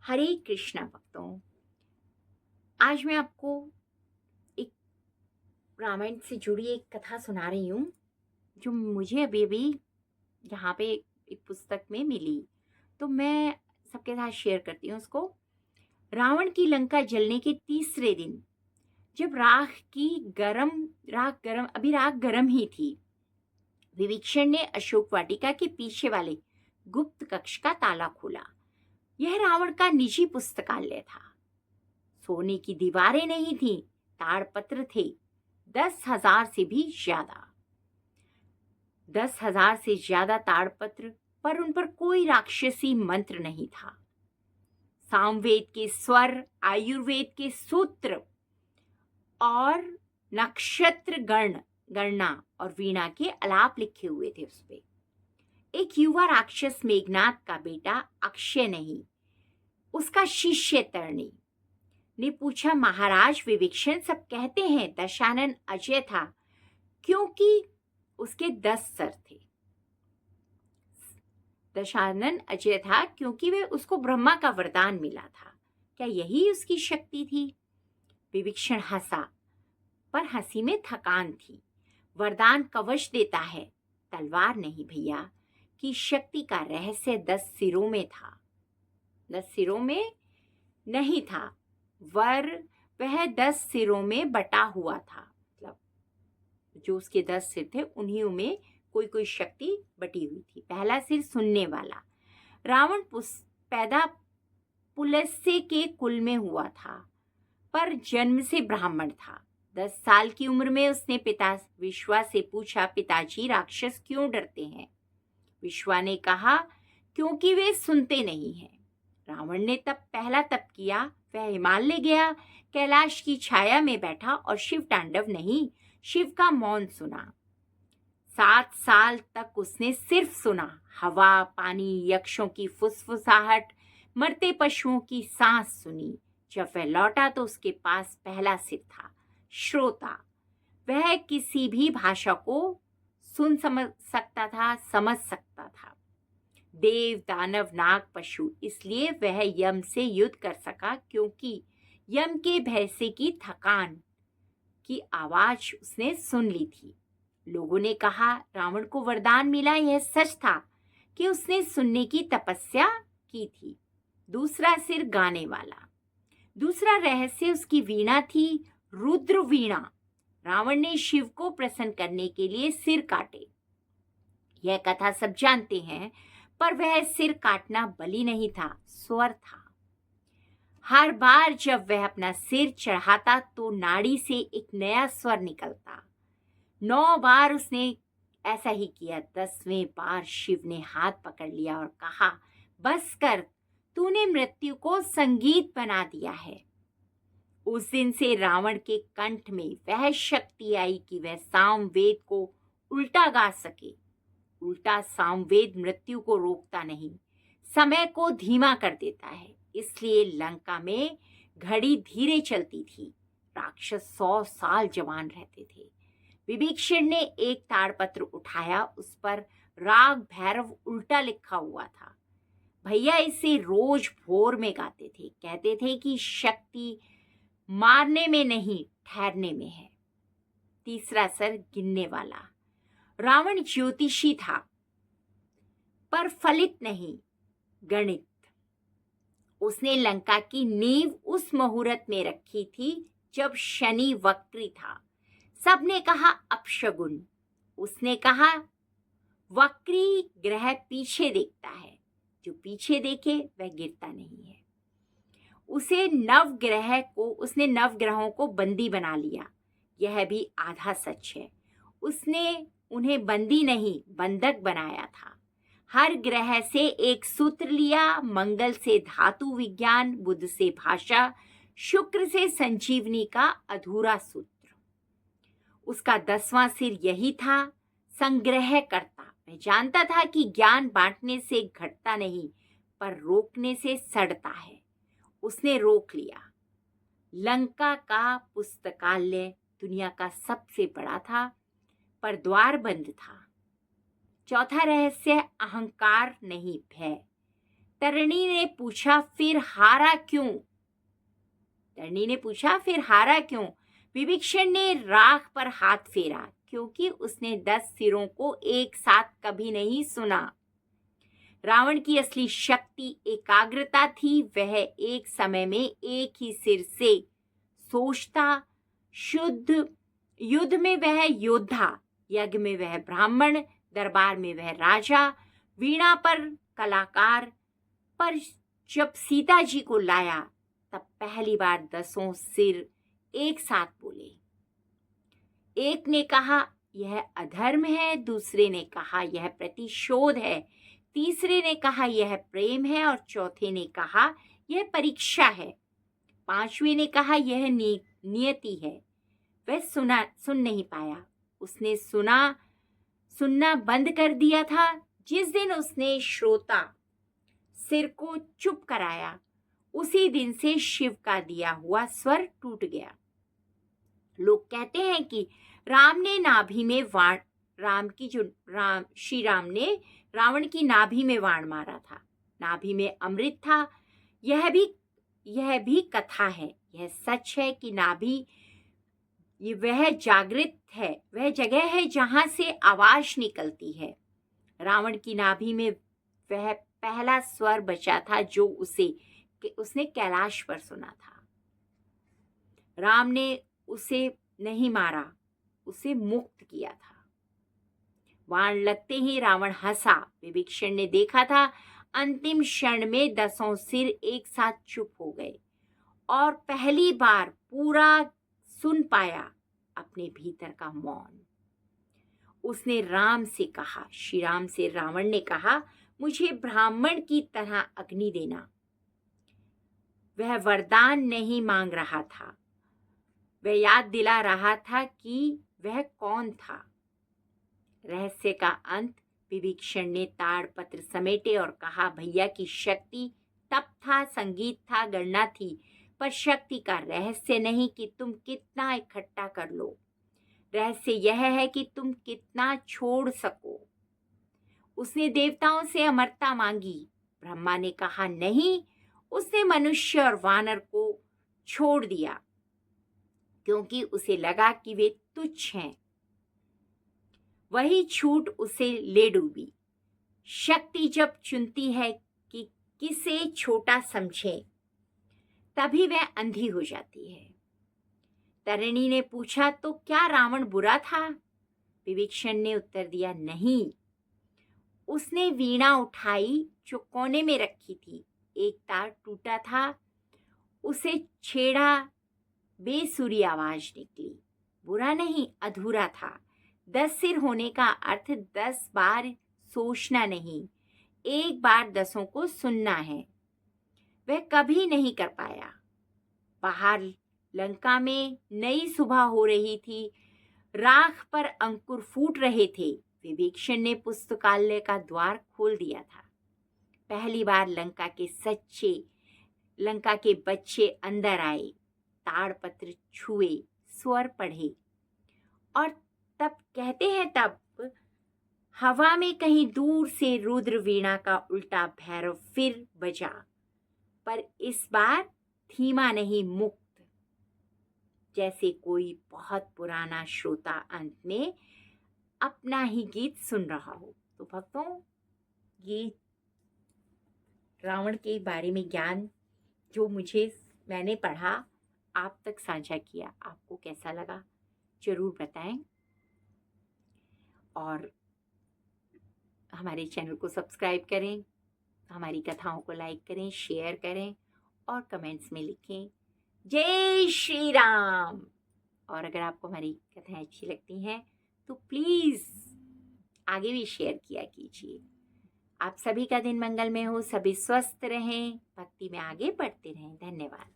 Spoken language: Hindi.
हरे कृष्णा भक्तों। आज मैं आपको एक रामायण से जुड़ी एक कथा सुना रही हूँ, जो मुझे अभी अभी यहाँ पे एक पुस्तक में मिली। तो मैं सबके साथ शेयर करती हूँ उसको। रावण की लंका जलने के तीसरे दिन, जब राख गरम ही थी, विभीषण ने अशोक वाटिका के पीछे वाले गुप्त कक्ष का ताला खोला। यह रावण का निजी पुस्तकालय था। सोने की दीवारें नहीं थी, ताड़पत्र थे। 10,000 से भी ज्यादा 10,000 से ज्यादा ताड़पत्र, पर उन पर कोई राक्षसी मंत्र नहीं था। सामवेद के स्वर, आयुर्वेद के सूत्र और नक्षत्र गणना और वीणा के अलाप लिखे हुए थे उस पे। एक युवा राक्षस मेघनाथ का बेटा अक्षय नहीं, उसका शिष्य तरणी ने पूछा, महाराज विभीषण सब कहते हैं दशानन अजय था, क्योंकि उसके 10 सर थे। दशानन अजय था क्योंकि वे उसको ब्रह्मा का वरदान मिला था। क्या यही उसकी शक्ति थी? विभीषण हंसा, पर हंसी में थकान थी। वरदान कवच देता है, तलवार नहीं भैया। की शक्ति का रहस्य 10 सिरों में था, 10 सिरों में नहीं था। वह 10 सिरों में बटा हुआ था। मतलब जो उसके 10 सिर थे उन्हीं में कोई कोई शक्ति बटी हुई थी। पहला सिर सुनने वाला। रावण पैदा पुलस्त्य के कुल में हुआ था, पर जन्म से ब्राह्मण था। 10 साल की उम्र में उसने पिता विश्वा से पूछा, पिताजी राक्षस क्यों डरते हैं? विश्वा ने कहा, क्योंकि वे सुनते नहीं हैं। रावण ने पहला तप किया। वह हिमालय गया, कैलाश की छाया में बैठा और शिव तांडव नहीं, शिव का मौन सुना। 7 साल तक उसने सिर्फ सुना। हवा, पानी, यक्षों की फुसफुसाहट, मरते पशुओं की सांस सुनी। जब वह लौटा तो उसके पास पहला सिर था, श्रोता। वह किसी भी भाषा को समझ सकता था। देव, दानव, नाग, पशु। इसलिए वह यम से युद्ध कर सका, क्योंकि यम के भैंसे की थकान की आवाज उसने सुन ली थी। लोगों ने कहा, रावण को वरदान मिला। यह सच था कि उसने सुनने की तपस्या की थी। दूसरा सिर गाने वाला। दूसरा रहस्य उसकी वीणा थी, रुद्र वीणा। रावण ने शिव को प्रसन्न करने के लिए सिर काटे। यह कथा सब जानते हैं, पर वह सिर काटना बलि नहीं था, स्वर था। हर बार जब वह अपना सिर चढ़ाता तो नाड़ी से एक नया स्वर निकलता। 9 बार उसने ऐसा ही किया। 10वें बार शिव ने हाथ पकड़ लिया और कहा, बस कर, तूने मृत्यु को संगीत बना दिया है। उस दिन से रावण के कंठ में वह शक्ति आई कि वह सामवेद को उल्टा गा सके। उल्टा सामवेद मृत्यु को रोकता नहीं, समय को धीमा कर देता है। इसलिए लंका में घड़ी धीरे चलती थी। राक्षस 100 साल जवान रहते थे। विभीषण ने एक ताड़पत्र उठाया, उस पर राग भैरव उल्टा लिखा हुआ था। भैया इसे रोज भोर में गाते थे। कहते थे कि शक्ति मारने में नहीं, ठहरने में है। तीसरा सर गिनने वाला। रावण ज्योतिषी था, पर फलित नहीं, गणित। उसने लंका की नींव उस मुहूर्त में रखी थी जब शनि वक्री था। सबने कहा अपशगुन। उसने कहा, वक्री ग्रह पीछे देखता है, जो पीछे देखे वह गिरता नहीं है। उसने नवग्रहों को बंदी बना लिया। यह भी आधा सच है। उसने उन्हें बंदी नहीं, बंधक बनाया था। हर ग्रह से एक सूत्र लिया। मंगल से धातु विज्ञान, बुध से भाषा, शुक्र से संजीवनी का अधूरा सूत्र। उसका 10वां सिर यही था, संग्रह करता। मैं जानता था कि ज्ञान बांटने से घटता नहीं, पर रोकने से सड़ता है। उसने रोक लिया। लंका का पुस्तकालय दुनिया का सबसे बड़ा था, पर द्वार बंद था। चौथा रहस्य, अहंकार नहीं, भय। तरणी ने पूछा फिर हारा क्यों? तरणी ने पूछा फिर हारा क्यों? विभीषण ने राख पर हाथ फेरा, क्योंकि उसने 10 सिरों को एक साथ कभी नहीं सुना। रावण की असली शक्ति एकाग्रता थी। वह एक समय में एक ही सिर से सोचता। शुद्ध युद्ध में वह योद्धा, यज्ञ में वह ब्राह्मण, दरबार में वह राजा, वीणा पर कलाकार। पर जब सीता जी को लाया तब पहली बार 10 सिर एक साथ बोले। एक ने कहा यह अधर्म है, दूसरे ने कहा यह प्रतिशोध है, तीसरे ने कहा यह प्रेम है और चौथे ने कहा यह परीक्षा है, पांचवें ने कहा यह नियति है। वह सुन नहीं पाया। उसने सुनना बंद कर दिया था। जिस दिन उसने श्रोता सिर को चुप कराया, उसी दिन से शिव का दिया हुआ स्वर टूट गया। लोग कहते हैं कि श्री राम ने रावण की नाभि में वाण मारा था। नाभि में अमृत था। यह भी कथा है। यह सच है कि नाभि वह जागृत है, वह जगह है जहां से आवाज निकलती है। रावण की नाभि में वह पहला स्वर बचा था जो उसने कैलाश पर सुना था। राम ने उसे नहीं मारा, उसे मुक्त किया था। वाण लगते ही रावण हंसा। विभीषण ने देखा था अंतिम क्षण में 10 सिर एक साथ चुप हो गए और पहली बार पूरा सुन पाया अपने भीतर का मौन। उसने राम से कहा, श्री राम से रावण ने कहा, मुझे ब्राह्मण की तरह अग्नि देना। वह वरदान नहीं मांग रहा था, वह याद दिला रहा था कि वह कौन था। रहस्य का अंत। विभीषण ने ताड़पत्र समेटे और कहा, भैया की शक्ति तप था, संगीत था, गणना थी, पर शक्ति का रहस्य नहीं कि तुम कितना इकट्ठा कर लो। रहस्य यह है कि तुम कितना छोड़ सको। उसने देवताओं से अमरता मांगी। ब्रह्मा ने कहा नहीं। उसने मनुष्य और वानर को छोड़ दिया क्योंकि उसे लगा कि वे तुच्छ हैं। वही छूट उसे ले डूबी। शक्ति जब चुनती है कि किसे छोटा समझे, तभी वह अंधी हो जाती है। तरणी ने पूछा, तो क्या रावण बुरा था? विभीषण ने उत्तर दिया, नहीं। उसने वीणा उठाई जो कोने में रखी थी। एक तार टूटा था, उसे छेड़ा, बेसुरी आवाज निकली। बुरा नहीं, अधूरा था। 10 सिर होने का अर्थ 10 बार सोचना नहीं, एक बार 10 को सुनना है। वह कभी नहीं कर पाया। बाहर लंका में नई सुबह हो रही थी। राख पर अंकुर फूट रहे थे। विभीषण ने पुस्तकालय का द्वार खोल दिया था। पहली बार लंका के बच्चे अंदर आए, ताड़पत्र छुए, स्वर पढ़े और तब कहते हैं तब हवा में कहीं दूर से रुद्र वीणा का उल्टा भैरव फिर बजा, पर इस बार धीमा नहीं, मुक्त, जैसे कोई बहुत पुराना श्रोता अंत में अपना ही गीत सुन रहा हो। तो भक्तों, ये रावण के बारे में ज्ञान जो मैंने पढ़ा, आप तक साझा किया। आपको कैसा लगा जरूर बताएं और हमारे चैनल को सब्सक्राइब करें, हमारी कथाओं को लाइक करें, शेयर करें और कमेंट्स में लिखें जय श्री राम। और अगर आपको हमारी कथाएं अच्छी लगती हैं तो प्लीज़ आगे भी शेयर किया कीजिए। आप सभी का दिन मंगलमय हो, सभी स्वस्थ रहें, भक्ति में आगे बढ़ते रहें। धन्यवाद।